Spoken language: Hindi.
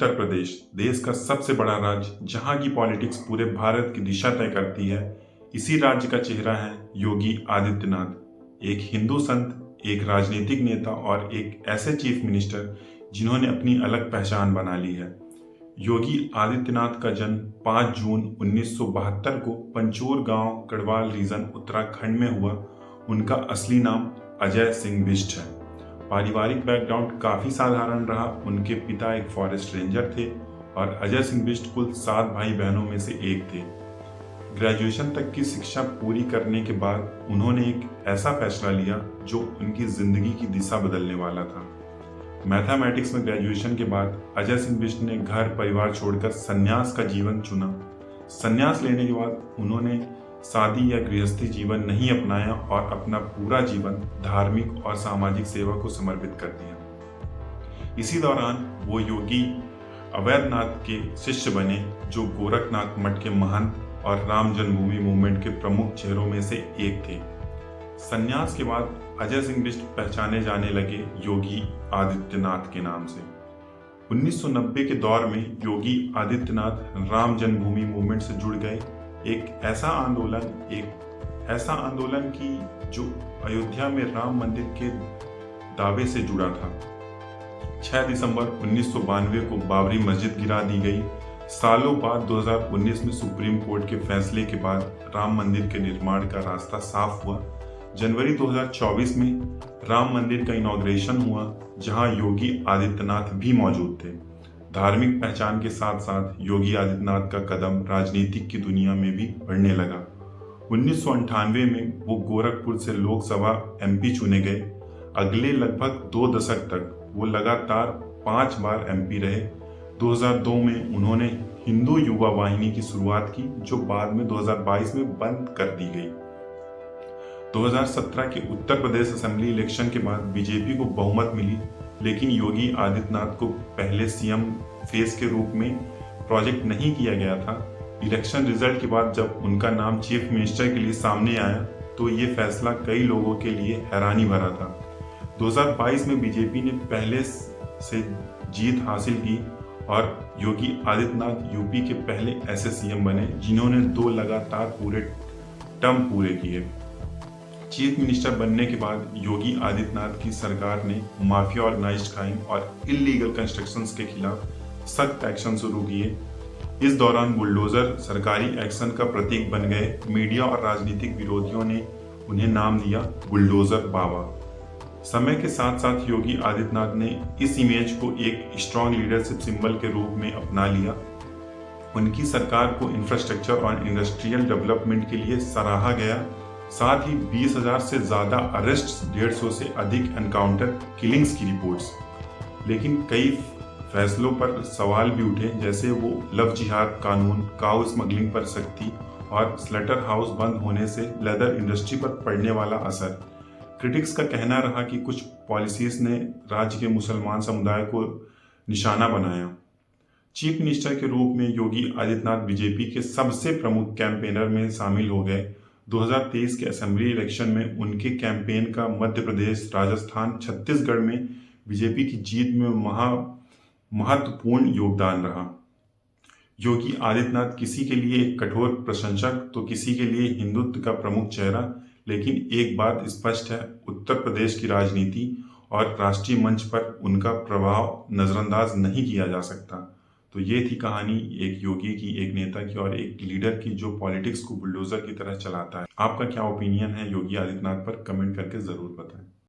उत्तर प्रदेश देश का सबसे बड़ा राज्य, जहां की पॉलिटिक्स पूरे भारत की दिशा तय करती है। इसी राज्य का चेहरा है योगी आदित्यनाथ, एक हिंदू संत, एक राजनीतिक नेता और एक ऐसे चीफ मिनिस्टर जिन्होंने अपनी अलग पहचान बना ली है। योगी आदित्यनाथ का जन्म 5 जून 1972 को पंचोर गांव, गढ़वाल रीजन, उत्तराखंड में हुआ। उनका असली नाम अजय सिंह बिष्ट है। पारिवारिक बैकग्राउंड काफी साधारण रहा। उनके पिता एक फॉरेस्ट रेंजर थे और अजय सिंह बिष्ट कुल 7 भाई बहनों में से एक थे। ग्रेजुएशन तक की शिक्षा पूरी करने के बाद उन्होंने एक ऐसा फैसला लिया जो उनकी जिंदगी की दिशा बदलने वाला था। मैथमेटिक्स में ग्रेजुएशन के बाद अजय सिंह बिष्ट ने घर परिवार छोड़कर संन्यास का जीवन चुना। संन्यास लेने के बाद उन्होंने शादी या गृहस्थी जीवन नहीं अपनाया और अपना पूरा जीवन धार्मिक और सामाजिक सेवा को समर्पित कर दिया। इसी दौरान वो योगी अवैधनाथ के शिष्य बने, जो गोरखनाथ मठ के महंत और राम जन्मभूमि मूवमेंट के प्रमुख चेहरों में से एक थे। संन्यास के बाद अजय सिंह बिष्ट पहचाने जाने लगे योगी आदित्यनाथ के नाम से। 1990 के दौर में योगी आदित्यनाथ राम जन्मभूमि मूवमेंट से जुड़ गए। एक ऐसा आंदोलन की जो अयोध्या में राम मंदिर के दावे से जुड़ा था। 6 दिसंबर 1992 को बाबरी मस्जिद गिरा दी गई। सालों बाद 2019 में सुप्रीम कोर्ट के फैसले के बाद राम मंदिर के निर्माण का रास्ता साफ हुआ। जनवरी 2024 में राम मंदिर का इनॉग्रेशन हुआ, जहां योगी आदित्यनाथ भी मौजूद थे। धार्मिक पहचान के साथ साथ योगी आदित्यनाथ का कदम राजनीतिक की दुनिया में भी बढ़ने लगा। 1998 में वो गोरखपुर से लोकसभा एमपी चुने गए। अगले लगभग 2 दशक तक वो लगातार 5 बार एमपी रहे। 2002 में उन्होंने हिंदू युवा वाहिनी की शुरुआत की, जो बाद में 2022 में बंद कर दी गई। 2017 के उत्तर प्रदेश असेंबली इलेक्शन के बाद बीजेपी को बहुमत मिली, लेकिन योगी आदित्यनाथ को पहले सीएम फेस के रूप में प्रोजेक्ट नहीं किया गया था। इलेक्शन रिजल्ट के बाद जब उनका नाम चीफ मिनिस्टर के लिए सामने आया तो ये फैसला कई लोगों के लिए हैरानी भरा था। 2022 में बीजेपी ने पहले से जीत हासिल की और योगी आदित्यनाथ यूपी के पहले ऐसे सीएम बने जिन्होंने 2 लगातार पूरे टर्म पूरे किए। चीफ मिनिस्टर बनने के बाद योगी आदित्यनाथ की सरकार ने माफिया, ऑर्गेनाइज्ड क्राइम और इल्लीगल कंस्ट्रक्शंस के खिलाफ सख्त एक्शन शुरू किए। इस दौरान बुलडोजर सरकारी एक्शन का प्रतीक बन गए। मीडिया और राजनीतिक विरोधियों ने उन्हें नाम दिया बुलडोजर बाबा। समय के साथ साथ योगी आदित्यनाथ ने इस इमेज को एक स्ट्रॉन्ग लीडरशिप सिंबल के रूप में अपना लिया। उनकी सरकार को इंफ्रास्ट्रक्चर और इंडस्ट्रियल डेवलपमेंट के लिए सराहा गया। साथ ही 20,000 से ज्यादा अरेस्ट, 150 से अधिक एनकाउंटर किलिंग्स की रिपोर्ट्स। लेकिन कई फैसलों पर सवाल भी उठे, जैसे वो लव जिहाद कानून, काऊ स्मगलिंग पर सख्ती और स्लटर हाउस बंद होने से लेदर इंडस्ट्री पर पड़ने वाला असर। क्रिटिक्स का कहना रहा कि कुछ पॉलिसीज ने राज्य के मुसलमान समुदाय को निशाना बनाया। चीफ मिनिस्टर के रूप में योगी आदित्यनाथ बीजेपी के सबसे प्रमुख कैंपेनर में शामिल हो गए। 2023 के असेंबली इलेक्शन में उनके कैंपेन का मध्य प्रदेश, राजस्थान, छत्तीसगढ़ में बीजेपी की जीत में महत्वपूर्ण योगदान रहा। योगी आदित्यनाथ किसी के लिए एक कठोर प्रशंसक तो किसी के लिए हिंदुत्व का प्रमुख चेहरा, लेकिन एक बात स्पष्ट है, उत्तर प्रदेश की राजनीति और राष्ट्रीय मंच पर उनका प्रभाव नजरअंदाज नहीं किया जा सकता। तो ये थी कहानी एक योगी की, एक नेता की और एक लीडर की जो पॉलिटिक्स को बुलडोजर की तरह चलाता है। आपका क्या ओपिनियन है योगी आदित्यनाथ पर? कमेंट करके जरूर बताएं।